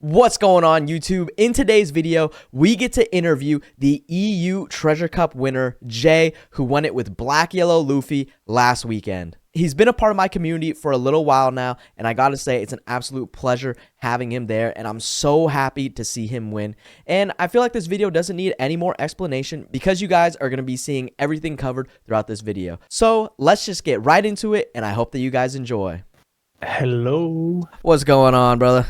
What's going on, YouTube? In today's video, we get to interview the EU Treasure Cup winner, Jay, who won it with Black Yellow Luffy last weekend. He's been a part of my community for a little while now, and I gotta say, it's an absolute pleasure having him there, and I'm so happy to see him win. And I feel like this video doesn't need any more explanation because you guys are gonna be seeing everything covered throughout this video. So let's just get right into it, and I hope that you guys enjoy. Hello. What's going on, brother?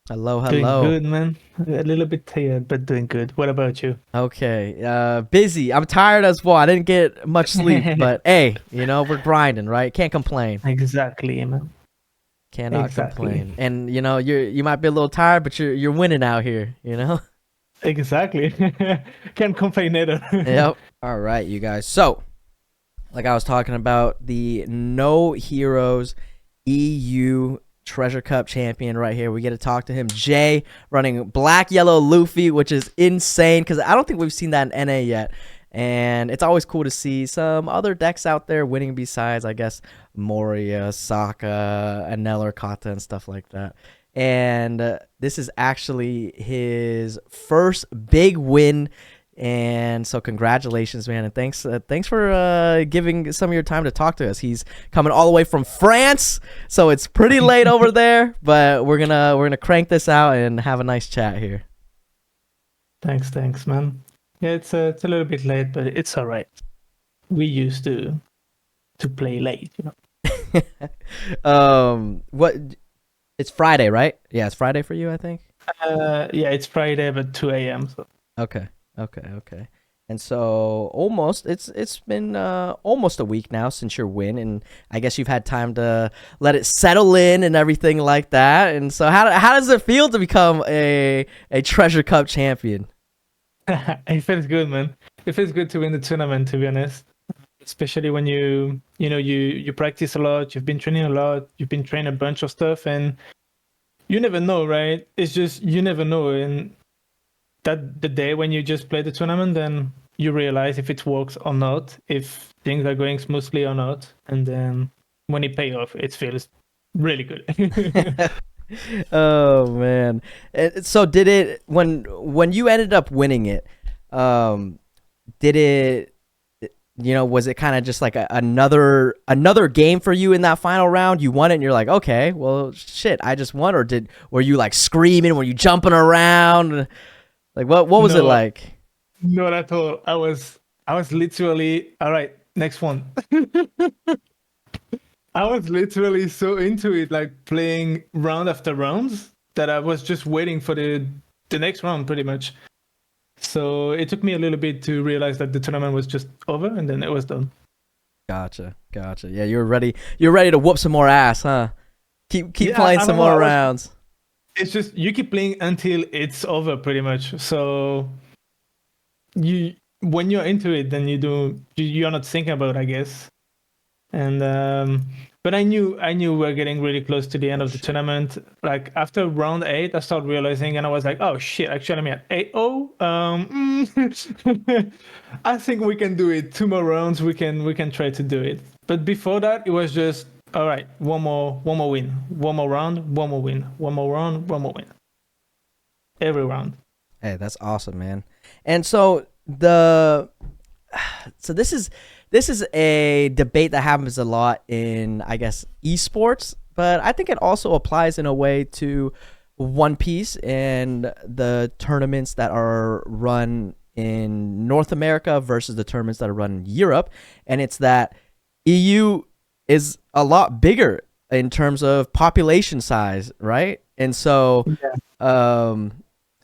Hello. Doing good, man. A little bit tired, but doing good. What about you? Okay, busy. I'm tired as well. I didn't get much sleep, but hey, we're grinding, right? Can't complain. Exactly, man. Cannot complain. And you might be a little tired, but you're winning out here, Exactly. Can't complain either. Yep. All right, you guys. So, like I was talking about, the No Heroes EU Treasure Cup champion right here. We get to talk to him. Jay running Black Yellow Luffy, which is insane because I don't think we've seen that in NA yet. And it's always cool to see some other decks out there winning besides, I guess, Moria, Sokka, Anel, Kata, and stuff like that. And this is actually his first big win. And so congratulations, man, and thanks for giving some of your time to talk to us. He's coming all the way from France, so it's pretty late over there, but we're gonna crank this out and have a nice chat here. Thanks, man. Yeah, it's a little bit late, but it's all right. We used to play late, What? It's Friday, right? Yeah, it's Friday for you, I think. Yeah, it's Friday, but 2 a.m. So. Okay. And so it's been almost a week now since your win, and I guess you've had time to let it settle in and everything like that. And so how does it feel to become a Treasure Cup champion? It feels good, man. It feels good to win the tournament, to be honest. Especially when you practice a lot, you've been training a lot, you've been training a bunch of stuff, and you never know, right? It's just you never know, and that the day when you just play the tournament, then you realize if it works or not, if things are going smoothly or not, and then when it pays off, it feels really good. Oh man! So did it when you ended up winning it? Did it? Was it kind of just like another game for you in that final round? You won it, and you're like, okay, well, shit, I just won. Or were you like screaming? Were you jumping around? Like what was it like? Not at all. I was literally, all right, next one. I was literally so into it, like playing round after round, that I was just waiting for the next round pretty much. So it took me a little bit to realize that the tournament was just over, and then it was done. Gotcha. Yeah, you're ready to whoop some more ass, huh? Keep playing some more rounds. It's just you keep playing until it's over, pretty much. So when you're into it, then you're not thinking about it, I guess. And but I knew we're getting really close to the end of the tournament. Like after round 8, I started realizing, and I was like, oh shit, actually I'm at 8-0. I think we can do it. 2 more rounds, we can try to do it. But before that, it was just, all right, one more win, one more round, one more win, one more round, one more win. Every round. Hey, that's awesome, man. And so this is a debate that happens a lot in, I guess, esports, but I think it also applies in a way to One Piece and the tournaments that are run in North America versus the tournaments that are run in Europe. And it's that EU is a lot bigger in terms of population size, right? And so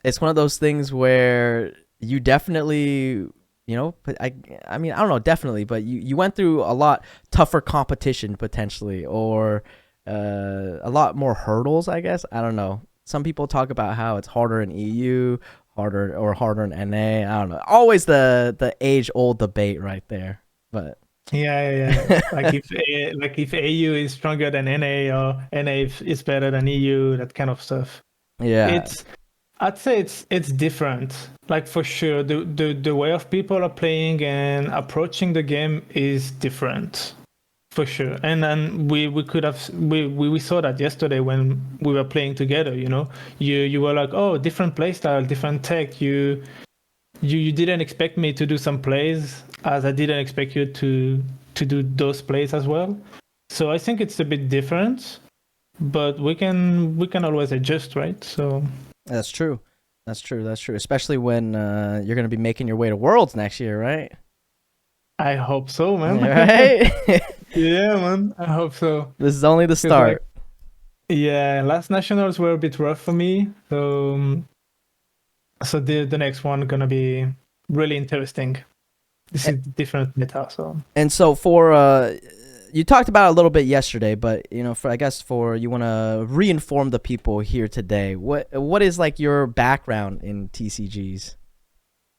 it's one of those things where you definitely, I mean, I don't know, definitely, but you went through a lot tougher competition potentially, or a lot more hurdles, I guess. I don't know. Some people talk about how it's harder in EU, harder in NA. I don't know. Always the age-old debate right there, but. Yeah. like if AU is stronger than NA, or NA is better than EU, that kind of stuff. Yeah. I'd say it's different. Like for sure, the way of people are playing and approaching the game is different. For sure, and then we could have we saw that yesterday when we were playing together. You were like, oh, different playstyle, different tech. You didn't expect me to do some plays, as I didn't expect you to do those plays as well. So I think it's a bit different, but we can always adjust, right? So That's true. That's true. That's true. Especially when you're gonna be making your way to Worlds next year, right? I hope so, man. Right. Yeah, man. I hope so. This is only the 'Cause, like, start. yeah, last nationals were a bit rough for me. So the next one gonna be really interesting. This is different meta, so And so for you talked about it a little bit yesterday, but for I guess for you want to reinform the people here today. What is like your background in TCGs?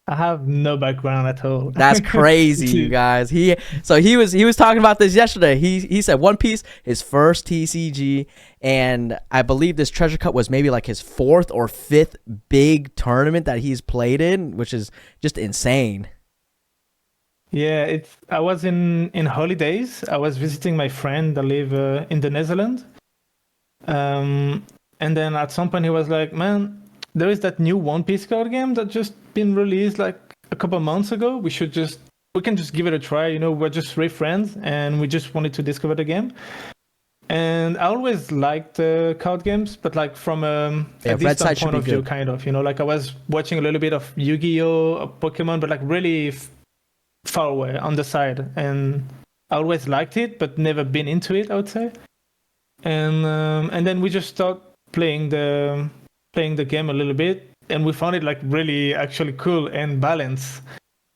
I have no background at all. That's crazy, you guys. He was talking about this yesterday. He said One Piece, his first TCG, and I believe this Treasure Cup was maybe like his fourth or fifth big tournament that he's played in, which is just insane. Yeah, I was in holidays. I was visiting my friend that live in the Netherlands. And then at some point he was like, "Man, there is that new One Piece card game that just been released like a couple months ago. We can just give it a try. We're just three friends and we just wanted to discover the game." And I always liked card games, but like from a Red distant Side should point be of view, good. kind of. Like I was watching a little bit of Yu-Gi-Oh, Pokemon, but like really far away on the side. And I always liked it, but never been into it, I would say. And then we just start playing the game a little bit, and we found it like really actually cool and balanced.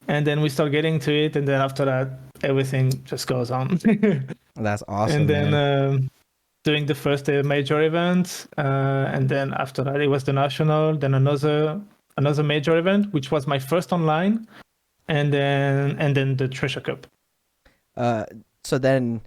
And then we start getting to it, and then after that, everything just goes on. That's awesome. And then man. doing the first major event, and then after that it was the national, then another major event, which was my first online, and then the Treasure Cup. So then,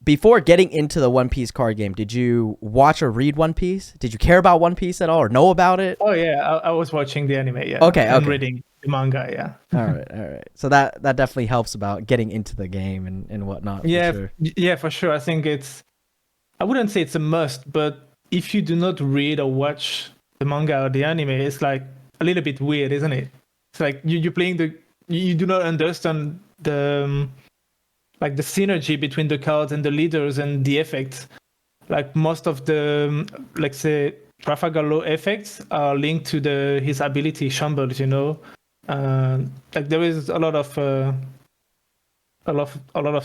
before getting into the One Piece card game, did you watch or read One Piece? Did you care about One Piece at all or know about it? Oh yeah, I was watching the anime, yeah. Okay, and okay. reading the manga, yeah. All right. So that definitely helps about getting into the game and whatnot. Yeah, for sure. yeah, for sure. I think I wouldn't say it's a must, but if you do not read or watch the manga or the anime, it's like a little bit weird, isn't it? It's like you're playing you do not understand the like the synergy between the cards and the leaders and the effects. Like most of the like say Trafalgar Law effects are linked to his ability Shambles, like there is a lot of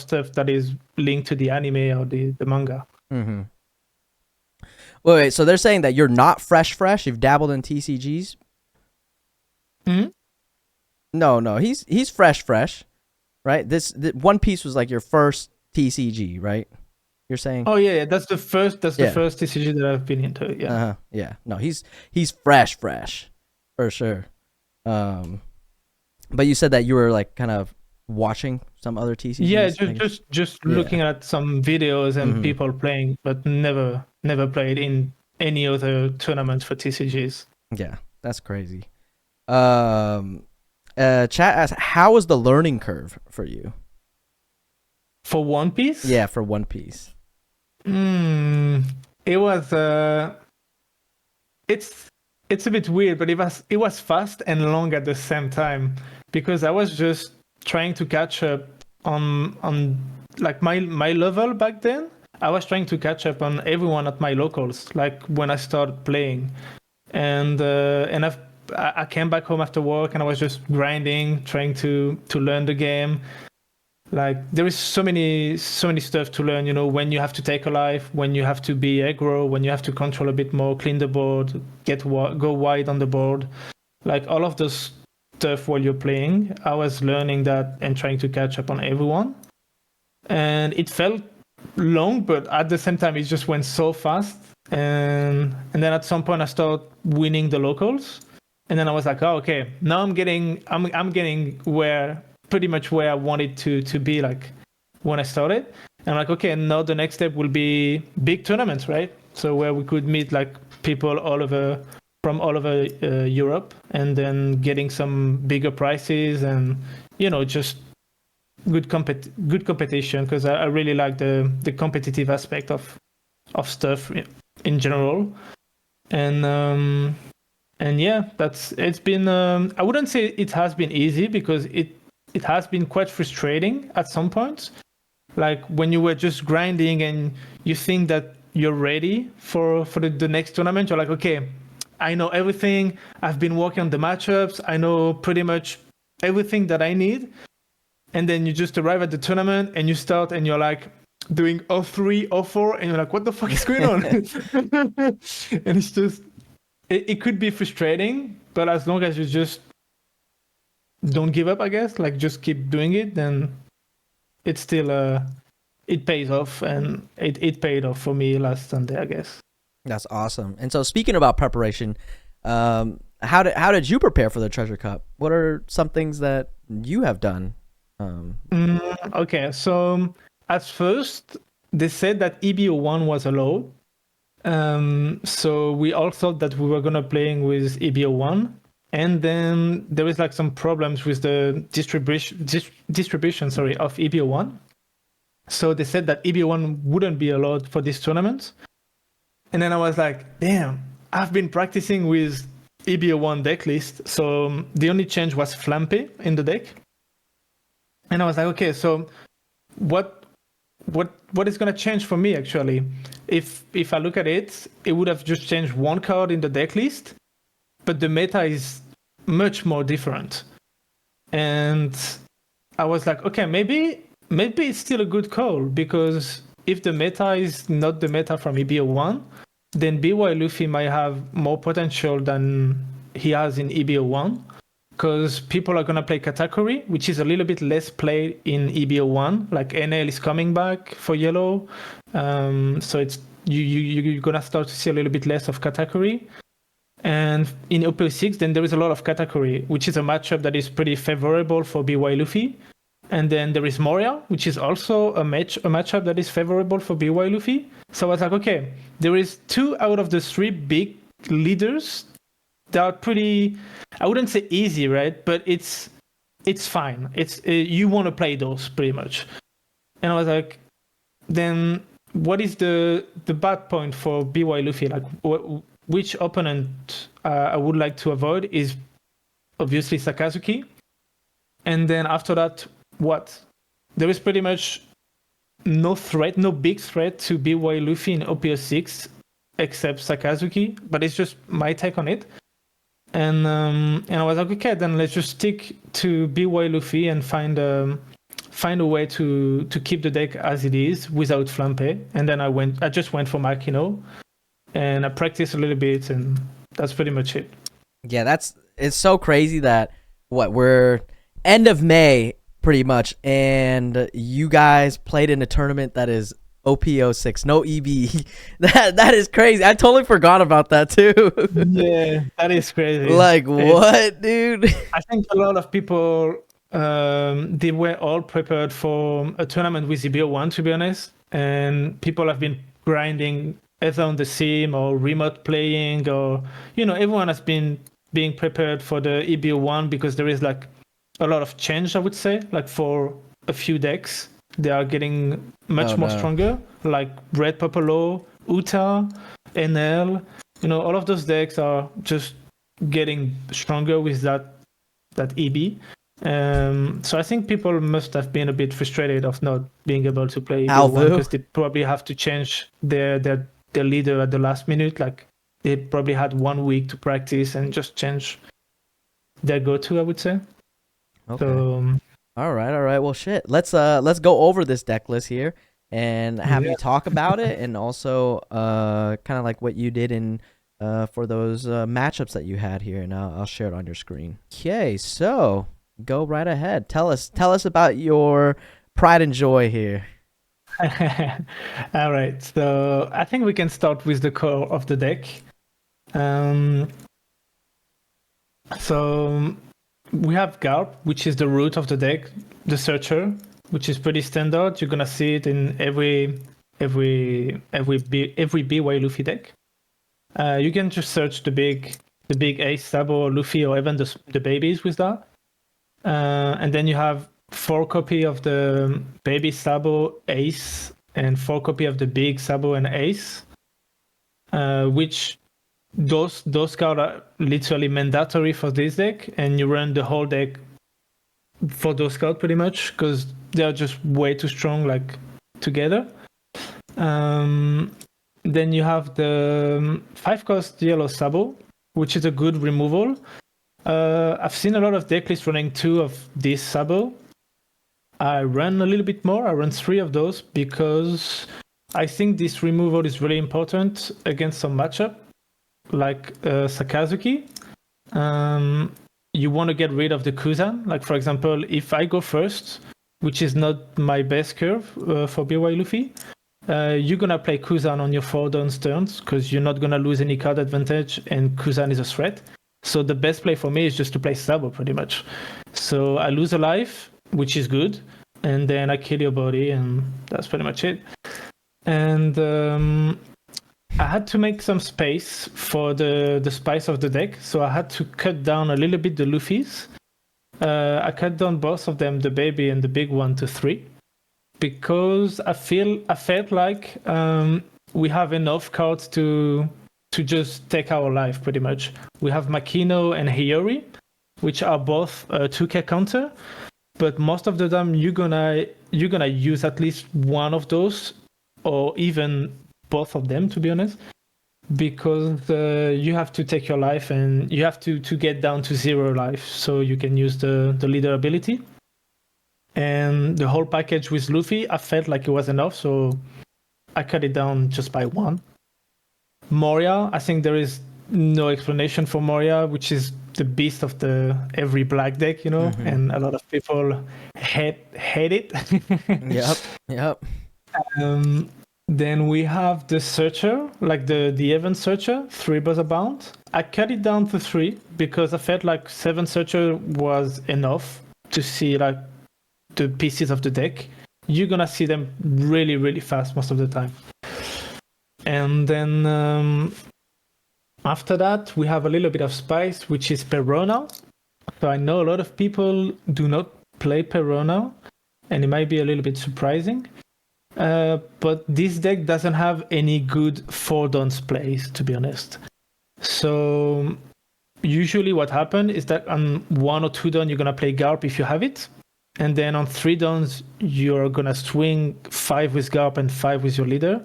stuff that is linked to the anime or the manga. Mm-hmm. Wait, so they're saying that you're not fresh. You've dabbled in TCGs. Hmm? No, he's fresh, right? This One Piece was like your first TCG, right? You're saying? Oh yeah, that's the first TCG that I've been into. Yeah. Yeah. No, he's fresh, for sure. But you said that you were like kind of watching some other TCGs. Yeah, just looking at some videos and people playing, but never played in any other tournaments for TCGs. Yeah, that's crazy. Chat asks, how was the learning curve for you? For One Piece? Yeah, for One Piece. It was it's a bit weird, but it was fast and long at the same time, because I was just trying to catch up on like my level back then. I was trying to catch up on everyone at my locals, like when I started playing, and I came back home after work and I was just grinding, trying to learn the game. Like there is so many stuff to learn, when you have to take a life, when you have to be aggro, when you have to control a bit more, clean the board, go wide on the board, like all of those stuff while you're playing. I was learning that and trying to catch up on everyone, and it felt long, but at the same time it just went so fast. And then at some point I started winning the locals, and then I was like, oh, okay, now I'm getting pretty much where I wanted to be, like when I started. And I'm like, okay, now the next step will be big tournaments, right? So where we could meet like people from all over Europe, and then getting some bigger prizes, and just good competition, because I really like the competitive aspect of stuff in general. And yeah, it's been I wouldn't say it has been easy, because it has been quite frustrating at some points, like when you were just grinding and you think that you're ready for the next tournament. You're like, okay, I know everything, I've been working on the matchups, I know pretty much everything that I need. And then you just arrive at the tournament and you start and you're like doing 03, 04, and you're like, what the fuck is going on? And it's just, it could be frustrating, but as long as you just don't give up, I guess, like just keep doing it, then it's still it pays off, and it paid off for me last Sunday, I guess. That's awesome. And so, speaking about preparation, how did you prepare for the Treasure Cup? What are some things that you have done? Okay, so at first they said that EBO1 was allowed. So we all thought that we were gonna playing with EBO1, and then there was like some problems with the distribution, sorry, of EBO1. So they said that EBO1 wouldn't be allowed for this tournament. And then I was like, damn, I've been practicing with EBO1 deck list. So the only change was Flampe in the deck. And I was like, okay, so what is going to change for me actually? If I look at it, it would have just changed one card in the deck list, but the meta is much more different. And I was like, okay, maybe it's still a good call, because if the meta is not the meta from EBO1, then BY Luffy might have more potential than he has in EBO1, because people are going to play Katakuri, which is a little bit less played in EBO1. Like NL is coming back for yellow, so it's you're going to start to see a little bit less of Katakuri. And in OPO6, then there is a lot of Katakuri, which is a matchup that is pretty favorable for BY Luffy. And then there is Moria, which is also a matchup that is favorable for BY Luffy. So I was like, okay, there is 2 out of the 3 big leaders that are pretty, I wouldn't say easy, right? But it's fine. It's you want to play those pretty much. And I was like, then what is the bad point for BY Luffy? Like, which opponent I would like to avoid is obviously Sakazuki. And then after that, what? There is pretty much no big threat to BY Luffy in OPO6 except Sakazuki, but it's just my take on it. And I was like, okay, then let's just stick to BY Luffy and find a way to keep the deck as it is without Flampe. And then I just went for Makino, and I practiced a little bit, and that's pretty much it. Yeah, it's so crazy that we're end of May pretty much, and you guys played in a tournament that is OPO6, no EB. That is crazy. I totally forgot about that too. Yeah, that is crazy. Like, what, dude? I think a lot of people they were all prepared for a tournament with EBO1, to be honest, and people have been grinding either on the sim or remote playing, or everyone has been being prepared for the EBO1, because there is like a lot of change, I would say. Like for a few decks, they are getting much more stronger, like Red Popolo, Uta, NL. All of those decks are just getting stronger with that EB. So I think people must have been a bit frustrated of not being able to play EB1, because they probably have to change their leader at the last minute. Like they probably had 1 week to practice and just change their go-to, I would say. Okay. So, all right. Well, shit. Let's go over this deck list here and have you talk about it, and also kind of like what you did in for those matchups that you had here, and I'll share it on your screen. Okay, so go right ahead. Tell us about your pride and joy here. All right. So I think we can start with the core of the deck. So we have Garp, which is the root of the deck, the Searcher, which is pretty standard. You're gonna see it in every BY Luffy deck. You can just search the big Ace, Sabo, Luffy, or even the babies with that. And then you have 4 copy of the baby Sabo Ace and 4 copy of the big Sabo and Ace, which those cards are literally mandatory for this deck, and you run the whole deck for those cards pretty much because they're just way too strong like together. Then you have the 5-cost yellow Sabo, which is a good removal. I've seen a lot of deck lists running 2 of this Sabo. I run a little bit more. I run 3 of those because I think this removal is really important against some matchup like Sakazuki. You want to get rid of the Kuzan. Like, for example, if I go first, which is not my best curve for BY Luffy, you're going to play Kuzan on your 4 downs turns because you're not going to lose any card advantage, and Kuzan is a threat. So the best play for me is just to play Sabo pretty much. So I lose a life, which is good, and then I kill your body, and that's pretty much it. And I had to make some space for the spice of the deck, so I had to cut down a little bit the Luffys. I cut down both of them, the baby and the big one, to 3, because I felt like we have enough cards to just take our life pretty much. We have Makino and Hiyori, which are both 2k counter, but most of the time you're gonna use at least one of those, or even both of them, to be honest, because you have to take your life and you have to get down to 0 life so you can use the leader ability. And the whole package with Luffy, I felt like it was enough, so I cut it down just by 1. Moria, I think there is no explanation for Moria, which is the beast of the every black deck, and a lot of people hate it. Yep. Then we have the Searcher, like the Event Searcher, 3 buzzer bound. I cut it down to 3 because I felt like 7 Searcher was enough to see like the pieces of the deck. You're gonna see them really, really fast most of the time. And then after that, we have a little bit of spice, which is Perona. So I know a lot of people do not play Perona, and it might be a little bit surprising. But this deck doesn't have any good 4 downs plays, to be honest. So usually what happens is that on 1 or 2 down, you're going to play Garp if you have it. And then on 3 downs, you're going to swing 5 with Garp and 5 with your leader.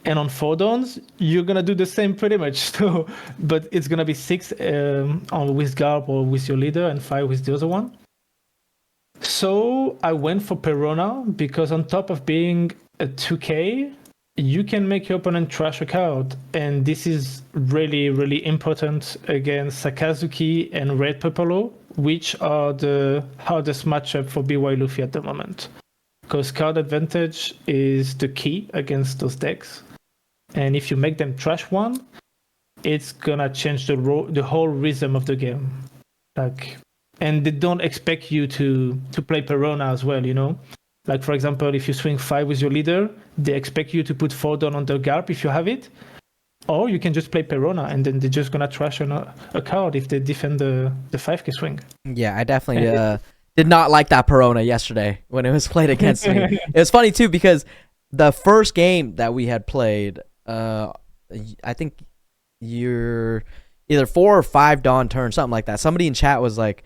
And on 4 downs, you're going to do the same pretty much. So, but it's going to be 6 with Garp or with your leader and 5 with the other one. So I went for Perona because on top of being a 2k, you can make your opponent trash a card. And this is really, really important against Sakazuki and Red Purple, which are the hardest matchup for BY Luffy at the moment. Because card advantage is the key against those decks. And if you make them trash one, it's gonna change the whole rhythm of the game. And they don't expect you to play Perona as well, Like, for example, if you swing 5 with your leader, they expect you to put 4 down on the Garp if you have it. Or you can just play Perona, and then they're just going to trash a card if they defend the 5k swing. Yeah, I definitely did not like that Perona yesterday when it was played against me. It was funny, too, because the first game that we had played, I think you're either 4 or 5 dawn turns, something like that. Somebody in chat was like,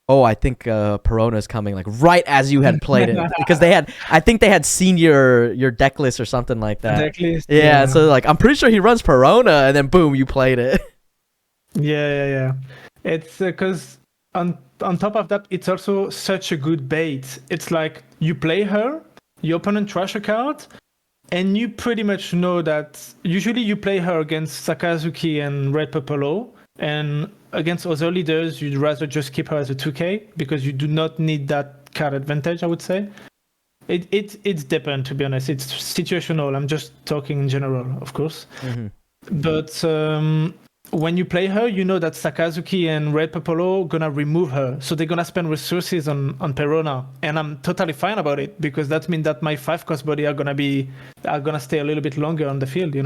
oh, I think Perona is coming, like right as you had played it, because I think they had seen your deck list or something like that. Deck list, yeah. So like, I'm pretty sure he runs Perona, and then boom, you played it. Yeah. It's because on top of that, it's also such a good bait. It's like you play her, your opponent trash a card, and you pretty much know that usually you play her against Sakazuki and Red Purple, and against other leaders, you'd rather just keep her as a 2k because you do not need that card advantage, I would say. It's depend, to be honest. It's situational. I'm just talking in general, of course. Mm-hmm. But when you play her, you know that Sakazuki and Red Purple gonna remove her, so they're gonna spend resources on Perona, and I'm totally fine about it because that means that my 5-cost body are gonna stay a little bit longer on the field,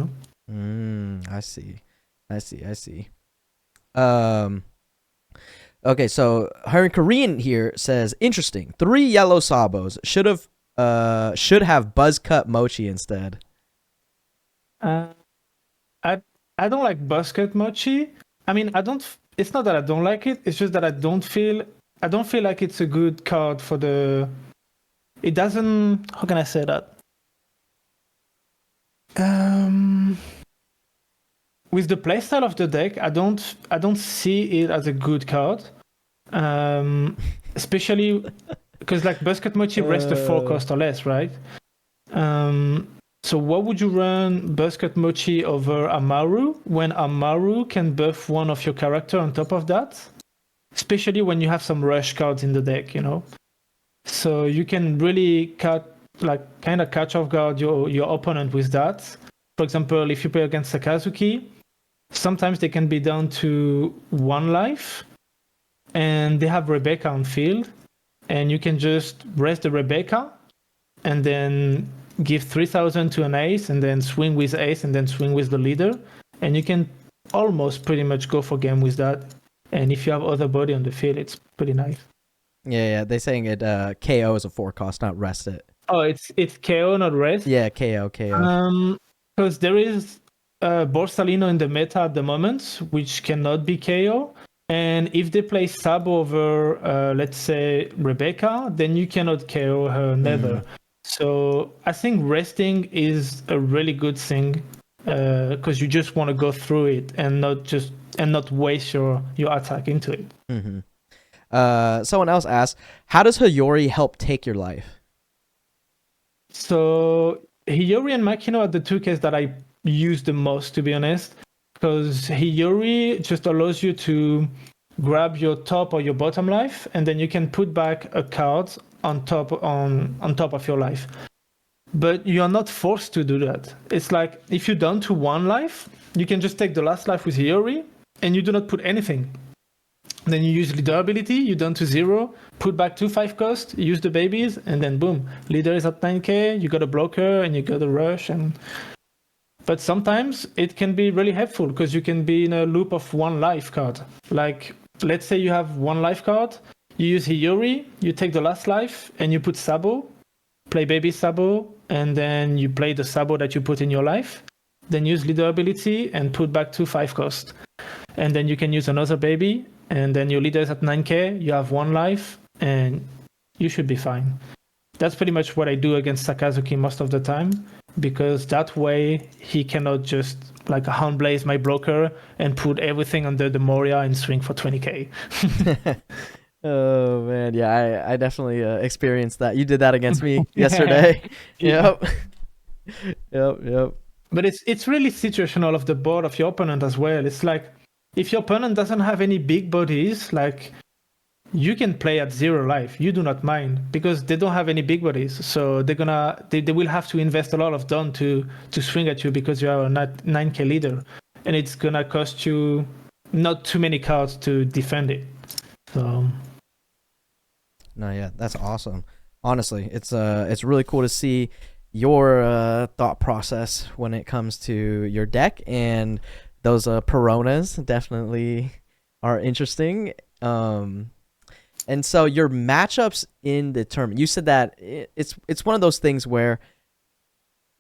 I see. Okay, so her Korean here says interesting. 3 yellow sabos should have buzz cut mochi instead. Uh, I I don't like basket mochi. I mean, I don't. It's not that I don't like it. It's just that I don't feel like it's a good card for the. It doesn't. How can I say that? Um, with the playstyle of the deck, I don't see it as a good card. Um, especially because like basket mochi rests the 4 cost or less, right? Um, so what would you run basket mochi over Amaru when Amaru can buff one of your character on top of that? Especially when you have some rush cards in the deck, you know. So you can really kind of catch off guard your opponent with that. For example, if you play against Sakazuki, sometimes they can be down to 1 life, and they have Rebecca on field, and you can just rest the Rebecca, and then give 3,000 to an ace, and then swing with ace, and then swing with the leader, and you can almost pretty much go for game with that. And if you have other body on the field, it's pretty nice. Yeah, they're saying it KO is a 4 cost, not rest it. Oh, it's KO, not rest. Yeah, KO. Because there is Borsalino in the meta at the moment, which cannot be KO. And if they play Sab over, let's say, Rebecca, then you cannot KO her never. So I think resting is a really good thing, because you just want to go through it and not waste your attack into it. Someone else asked, how does Hiyori help take your life? So Hiyori and Makino are the 2 cases that I use the most, to be honest, because Hiyori just allows you to grab your top or your bottom life, and then you can put back a card on top of your life. But you are not forced to do that. It's like if you're down to 1 life, you can just take the last life with Hiyori, and you do not put anything. Then you use leader ability, you're down to 0, put back 2 5 cost, use the babies, and then boom, leader is at 9k, you got a blocker, and you got a rush. But sometimes it can be really helpful because you can be in a loop of 1 life card. Like, let's say you have 1 life card, you use Hiyori, you take the last life, and you put Sabo, play baby Sabo, and then you play the Sabo that you put in your life, then use leader ability and put back 2 5 cost. And then you can use another baby, and then your leader is at 9k, you have 1 life, and you should be fine. That's pretty much what I do against Sakazuki most of the time, because that way he cannot just like hand blaze my blocker and put everything under the Moria and swing for 20k. Oh man, yeah, I definitely experienced that. You did that against me yesterday. Yep. But it's really situational of the board of your opponent as well. It's like if your opponent doesn't have any big bodies, like you can play at 0 life. You do not mind because they don't have any big bodies. So they will have to invest a lot of Dawn to swing at you because you are a 9k leader, and it's gonna cost you not too many cards to defend it. So no, yeah, that's awesome. Honestly, it's really cool to see your thought process when it comes to your deck, and those Peronas definitely are interesting. And so your matchups in the tournament, you said that it's one of those things where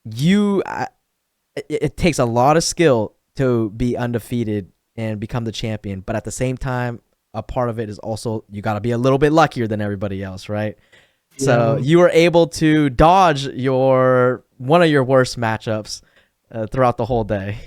it takes a lot of skill to be undefeated and become the champion, but at the same time, a part of it is also you got to be a little bit luckier than everybody else, right? Yeah. So you were able to dodge one of your worst matchups throughout the whole day.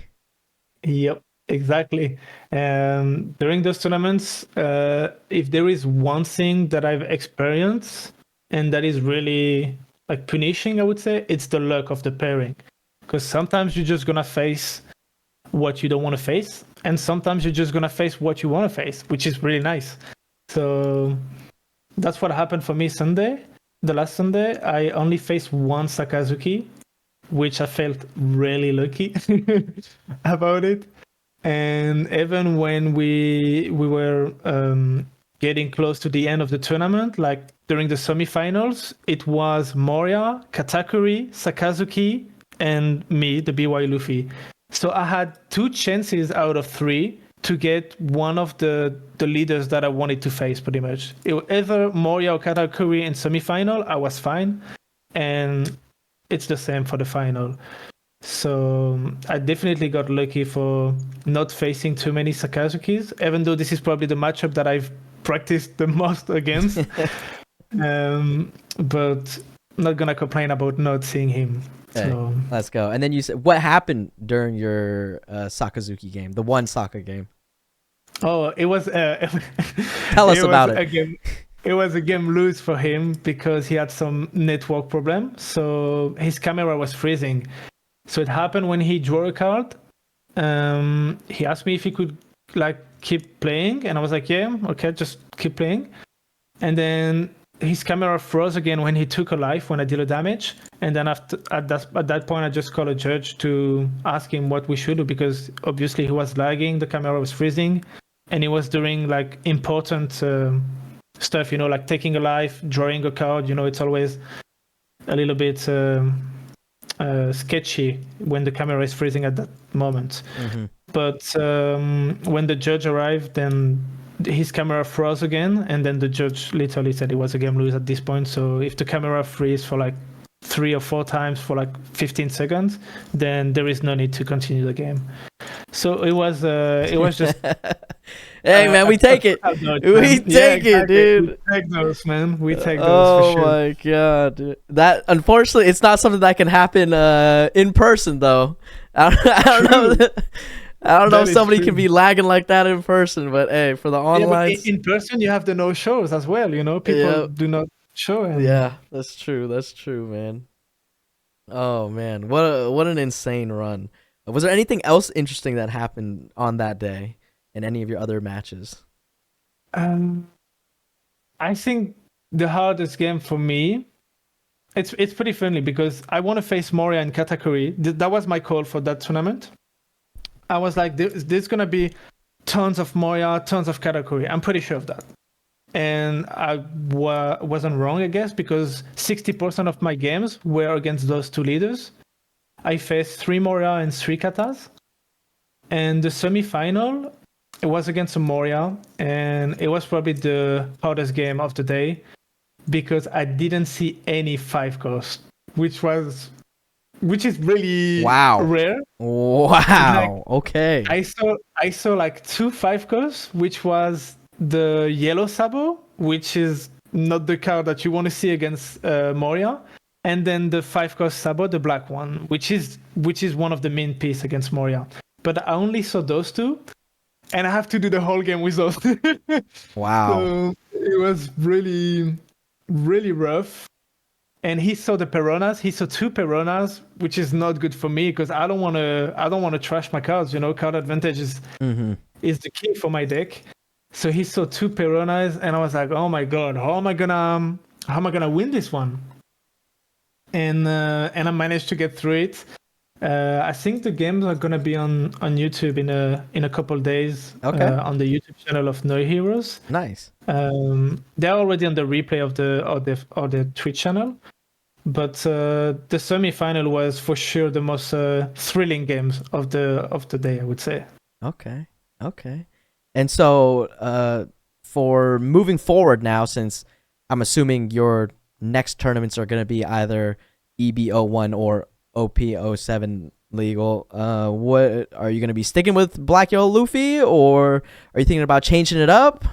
Yep, exactly. During those tournaments, if there is one thing that I've experienced and that is really like punishing, I would say, it's the luck of the pairing. Because sometimes you're just gonna face what you don't want to face, and sometimes you're just gonna face what you want to face, which is really nice. So that's what happened for me Sunday. The last Sunday, I only faced 1 Sakazuki, which I felt really lucky about it. And even when we were getting close to the end of the tournament, like during the semifinals, it was Moria, Katakuri, Sakazuki, and me, the BY Luffy. So I had 2 chances out of 3 to get one of the leaders that I wanted to face, pretty much. It was either Moria or Katakuri in semifinal, I was fine. And it's the same for the final. So I definitely got lucky for not facing too many Sakazukis, even though this is probably the matchup that I've practiced the most against. But not gonna complain about not seeing him. Hey, So let's go. And then you said, what happened during your Sakazuki game, the one Saka game? oh, it was Tell us it about was it. a game. It was a game lose for him because he had some network problem. So his camera was freezing. So it happened when he drew a card. He asked me if he could like keep playing, and I was like, yeah, okay, just keep playing. And then his camera froze again when he took a life when I did a damage. And then at that point, I just called a judge to ask him what we should do, because obviously he was lagging, the camera was freezing, and he was doing like important stuff, like taking a life, drawing a card. It's always a little bit sketchy when the camera is freezing at that moment. Mm-hmm. But when the judge arrived, then his camera froze again, and then the judge literally said it was a game lose at this point. So if the camera freezes for like 3 or 4 times for like 15 seconds, then there is no need to continue the game. So it was just hey man, we take it. We take it, dude. We take those, man. We take those Oh for sure. my god, dude. That unfortunately, it's not something that can happen in person though. I don't know. I don't know That if is somebody true. can be lagging like that in person, but hey, for the Yeah, but online, in person you have the no shows as well. People Yeah. do not show. And yeah, that's true. That's true, man. Oh man, what an insane run. Was there anything else interesting that happened on that day in any of your other matches? I think the hardest game for me, it's pretty friendly because I want to face Moria and Katakuri. That was my call for that tournament. I was like, there's gonna be tons of Moria, tons of Katakuri. I'm pretty sure of that. And I wasn't wrong, I guess, because 60% of my games were against those 2 leaders. I faced 3 Moria and 3 Katas. And the semi-final, it was against a Moria, and it was probably the hardest game of the day because I didn't see any 5 cost, which is really Wow. rare. Wow. Okay. I saw like 2 5 costs, which was the yellow Sabo, which is not the card that you want to see against Moria, and then the 5 cost Sabo, the black one, which is one of the main piece against Moria. But I only saw those 2, and I have to do the whole game with those 2. Wow. So it was really, really rough. And he saw the Peronas. He saw 2 Peronas, which is not good for me because I don't want to trash my cards. Card advantage is the key for my deck. So he saw 2 Peronas, and I was like, oh my god, how am I gonna win this one? And I managed to get through it. I think the games are gonna be on YouTube in a couple days. Okay. On the YouTube channel of No Heroes. Nice. They're already on the replay of the Twitch channel, but the semi-final was for sure the most thrilling games of the day, I would say. Okay. And so, for moving forward now, since I'm assuming your next tournaments are going to be either EB01 or OP07 legal, what are you going to be sticking with Black Yellow Luffy, or are you thinking about changing it up?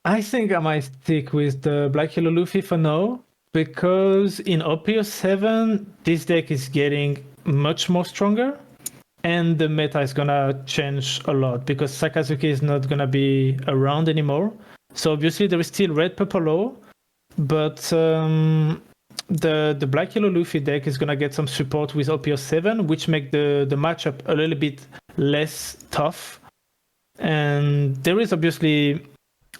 I think I might stick with the Black Yellow Luffy for now, because in OP07 this deck is getting much more stronger, and the meta is gonna change a lot because Sakazuki is not gonna be around anymore. So obviously there is still red purple low, but the Black Yellow Luffy deck is gonna get some support with OP07, which make the matchup a little bit less tough. And there is obviously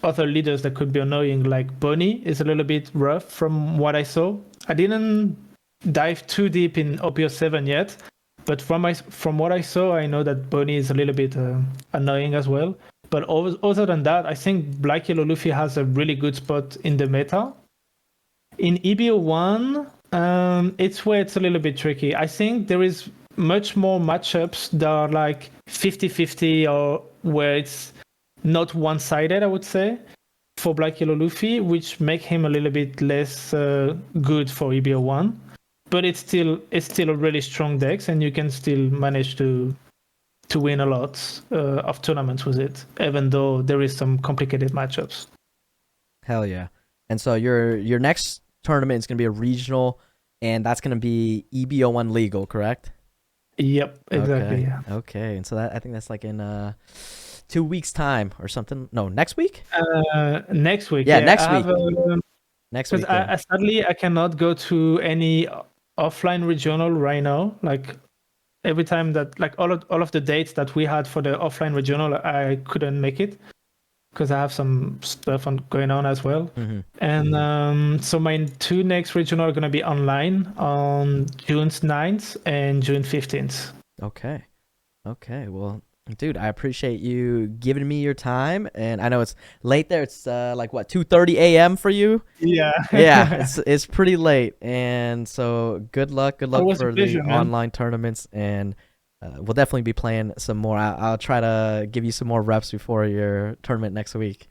other leaders that could be annoying, like Bonnie is a little bit rough from what I saw. I didn't dive too deep in OP07 yet, but from what I saw, I know that Bonnie is a little bit annoying as well. But other than that, I think Black Yellow Luffy has a really good spot in the meta. In EBO1, it's where it's a little bit tricky. I think there is much more matchups that are like 50-50 or where it's not one-sided, I would say, for Black Yellow Luffy, which make him a little bit less good for EBO one. But it's still a really strong dex, and you can still manage to win a lot of tournaments with it, even though there is some complicated matchups. Hell yeah! And so your next tournament is gonna be a regional, and that's gonna be EBO one legal, correct? Yep, exactly. Okay. Yeah. Okay, and so I think that's like in 2 weeks time or something. No, next week. Next week. Yeah, Yeah, next I week. have Next because week. Yeah. I sadly I cannot go to any offline regional right now. Like every time that like all of the dates that we had for the offline regional, I couldn't make it because I have some stuff going on as well. Mm-hmm. And so my 2 next regional are gonna be online on June 9th and June 15th. Okay. Okay. Well, dude, I appreciate you giving me your time, and I know it's late there. It's like what, 2:30 a.m. for you? Yeah. Yeah, it's pretty late, and so good luck Always a for pleasure, the man. online tournaments, and we'll definitely be playing some more. I'll try to give you some more reps before your tournament next week.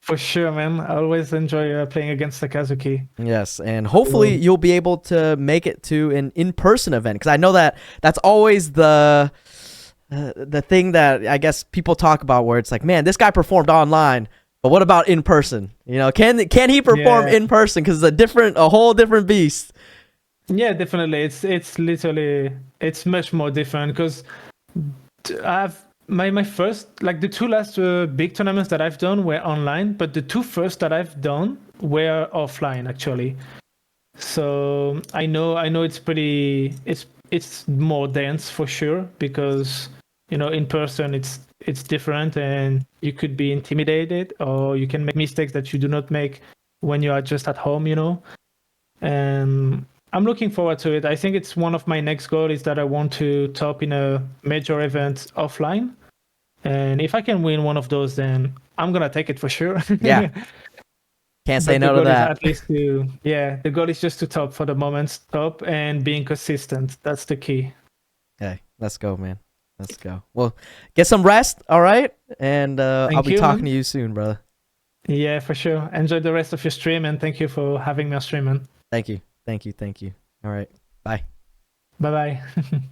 For sure, man. I always enjoy playing against Sakazuki. Yes, and hopefully you'll be able to make it to an in-person event, because I know that's always the thing that I guess people talk about, where it's like, man, this guy performed online, but what about in person? You know, can he perform in person? Because it's a whole different beast. Yeah, definitely. It's literally much more different because I've my first, like the 2 last big tournaments that I've done were online, but the 2 first that I've done were offline actually. So I know it's more dense for sure, because in person it's different, and you could be intimidated, or you can make mistakes that you do not make when you are just at home. And I'm looking forward to it. I think it's one of my next goals is that I want to top in a major event offline. And if I can win one of those, then I'm gonna take it for sure. Yeah, can't say But no the to goal is that. at least the goal is just to top for the moment, top and being consistent. That's the key. Okay, let's go, man. Let's go. Well, get some rest, all right? And I'll Thank be you, talking man. to you soon, brother. Yeah, for sure. Enjoy the rest of your stream, and thank you for having me on stream, man. Thank you. Thank you. Thank you. All right. Bye. Bye bye.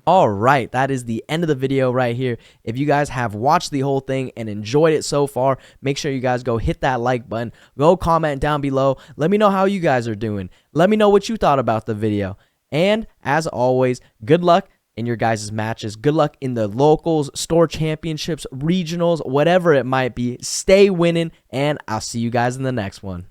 All right, that is the end of the video right here. If you guys have watched the whole thing and enjoyed it so far, make sure you guys go hit that like button. Go comment down below. Let me know how you guys are doing. Let me know what you thought about the video. And as always, good luck in your guys' matches. Good luck in the locals, store championships, regionals, whatever it might be. Stay winning, and I'll see you guys in the next one.